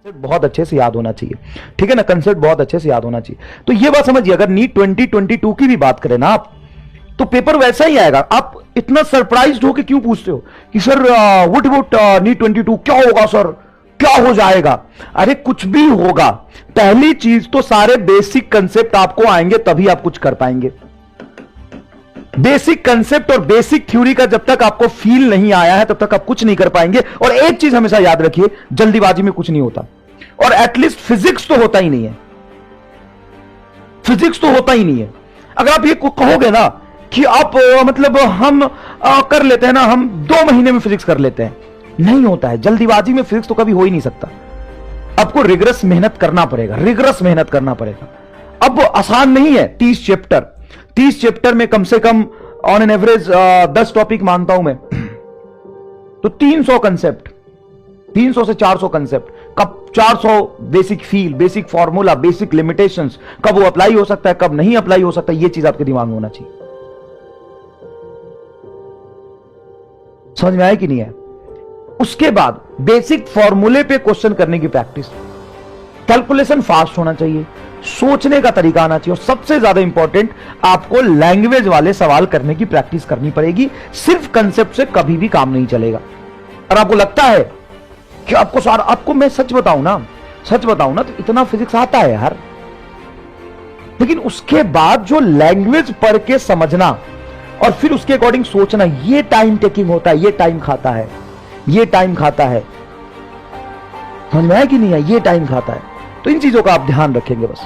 बहुत अच्छे से याद होना चाहिए, ठीक है ना, कंसेप्ट बहुत अच्छे से याद होना चाहिए। तो ये बात समझिए, अगर नीट 2022 की भी बात करें ना आप, तो पेपर वैसा ही आएगा। आप इतना सरप्राइज्ड होकर क्यों पूछते हो कि सर व्हाट अबाउट नीट 22, क्या होगा सर, क्या हो जाएगा? अरे कुछ भी होगा, पहली चीज तो सारे बेसिक कंसेप्ट आपको आएंगे तभी आप कुछ कर पाएंगे। बेसिक कंसेप्ट और बेसिक थ्योरी का जब तक आपको फील नहीं आया है तब तक आप कुछ नहीं कर पाएंगे। और एक चीज हमेशा याद रखिए, जल्दीबाजी में कुछ नहीं होता, और एटलीस्ट फिजिक्स तो होता ही नहीं है, फिजिक्स तो होता ही नहीं है। अगर आप ये कहोगे ना कि आप मतलब हम कर लेते हैं ना, हम 2 महीने में फिजिक्स कर लेते हैं, नहीं होता है। जल्दीबाजी में फिजिक्स तो कभी हो ही नहीं सकता। आपको रिगरस मेहनत करना पड़ेगा, रिगरस मेहनत करना पड़ेगा। अब आसान नहीं है 30 चैप्टर, 30 चैप्टर में कम से come on an average 10 topic मानता हूं मैं, तो 300 कंसेप्ट, 300 से 400 कंसेप्ट, कब 400 basic feel, basic formula, basic limitations, कब वो अप्लाई हो सकता है, कब नहीं अप्लाई हो सकता है, ये चीज आपके दिमाग में होना चाहिए। समझ में आया कि नहीं है? उसके बाद बेसिक फॉर्मूले पे क्वेश्चन करने की प्रैक्टिस, कैलकुलेशन फास्ट होना चाहिए, सोचने का तरीका आना चाहिए, और सबसे ज्यादा इंपॉर्टेंट आपको लैंग्वेज वाले सवाल करने की प्रैक्टिस करनी पड़ेगी। सिर्फ कंसेप्ट से कभी भी काम नहीं चलेगा। और आपको लगता है कि आपको सारा, आपको मैं सच बताऊं ना, तो इतना फिजिक्स आता है यार, लेकिन उसके बाद जो लैंग्वेज पढ़ के समझना और फिर उसके अकॉर्डिंग सोचना, ये टाइम टेकिंग होता है, ये टाइम खाता है, ये टाइम खाता है। समझ में आया कि नहीं है? ये टाइम खाता है। तो इन चीजों का आप ध्यान रखेंगे बस।